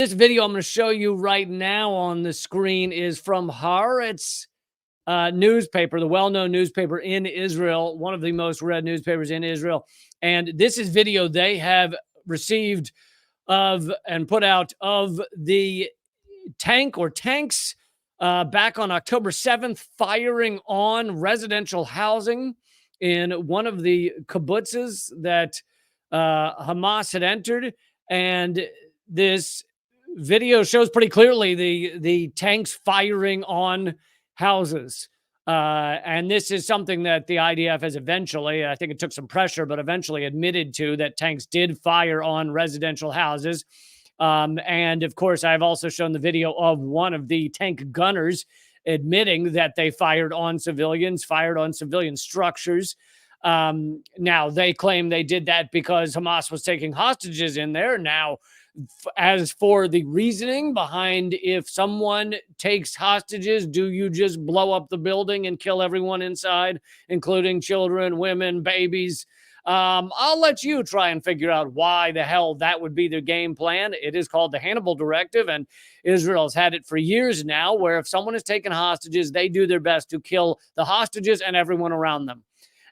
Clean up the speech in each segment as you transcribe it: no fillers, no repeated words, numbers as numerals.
This video I'm going to show you right now on the screen is from Haaretz newspaper, the well-known newspaper in Israel, one of the most read newspapers in Israel. And this is video they have received of and put out of the tanks back on October 7th, firing on residential housing in one of the kibbutzes that Hamas had entered. And this video shows pretty clearly the tanks firing on houses. And this is something that the IDF has eventually, I think it took some pressure, but eventually admitted to, that tanks did fire on residential houses. And of course, I've also shown the video of one of the tank gunners admitting that they fired on civilian structures. Now, they claim they did that because Hamas was taking hostages in there. Now, as for the reasoning behind, if someone takes hostages, do you just blow up the building and kill everyone inside, including children, women, babies? I'll let you try and figure out why the hell that would be their game plan. It is called the Hannibal Directive, and Israel's had it for years now, where if someone is taking hostages, they do their best to kill the hostages and everyone around them.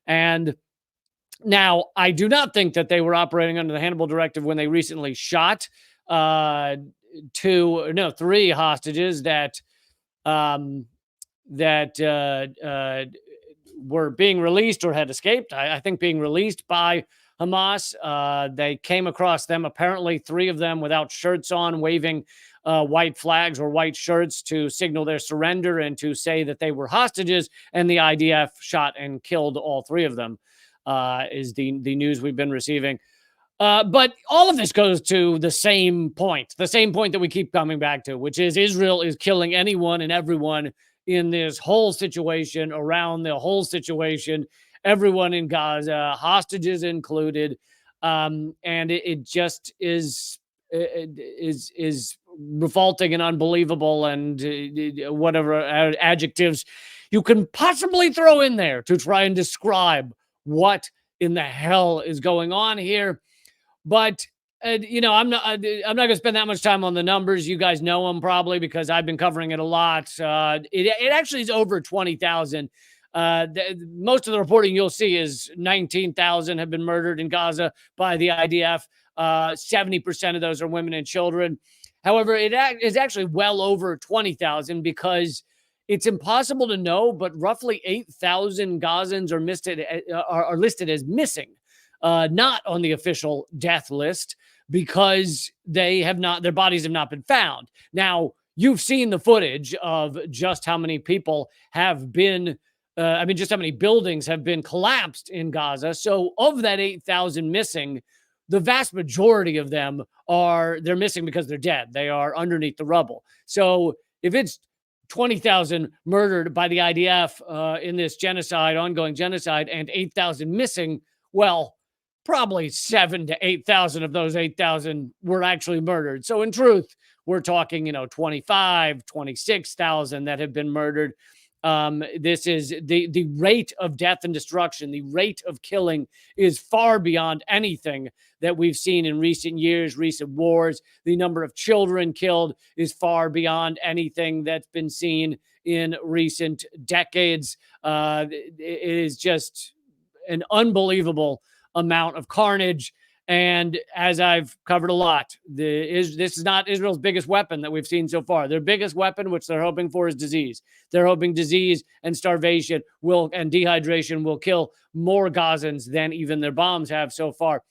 And now, I do not think that they were operating under the Hannibal Directive when they recently shot three hostages that were being released or had escaped. I think being released by Hamas. They came across them, apparently three of them without shirts on, waving white flags or white shirts to signal their surrender and to say that they were hostages. And the IDF shot and killed all three of them. Is the news we've been receiving. But all of this goes to the same point that we keep coming back to, which is Israel is killing anyone and everyone in this whole situation, around the whole situation, everyone in Gaza, hostages included. And it just is revolting and unbelievable, and whatever adjectives you can possibly throw in there to try and describe what in the hell is going on here. But I'm not going to spend that much time on the numbers. You guys know them probably because I've been covering it a lot. It actually is over 20,000. Most of the reporting you'll see is 19,000 have been murdered in Gaza by the IDF. 70% of those are women and children. However, it is actually well over 20,000 because it's impossible to know, but roughly 8,000 Gazans are listed as missing, not on the official death list, because their bodies have not been found. Now, you've seen the footage of just how many people have been, just how many buildings have been collapsed in Gaza. So of that 8,000 missing, the vast majority of them they're missing because they're dead. They are underneath the rubble. So if it's 20,000 murdered by the IDF in this ongoing genocide, and 8,000 missing, well, probably 7,000 to 8,000 of those 8,000 were actually murdered. So in truth, we're talking, 25,000, 26,000 that have been murdered. This is the rate of death and destruction. The rate of killing is far beyond anything that we've seen in recent years, recent wars. The number of children killed is far beyond anything that's been seen in recent decades. It is just an unbelievable amount of carnage. And as I've covered a lot, this is not Israel's biggest weapon that we've seen so far. Their biggest weapon, which they're hoping for, is disease. They're hoping disease and starvation and dehydration will kill more Gazans than even their bombs have so far.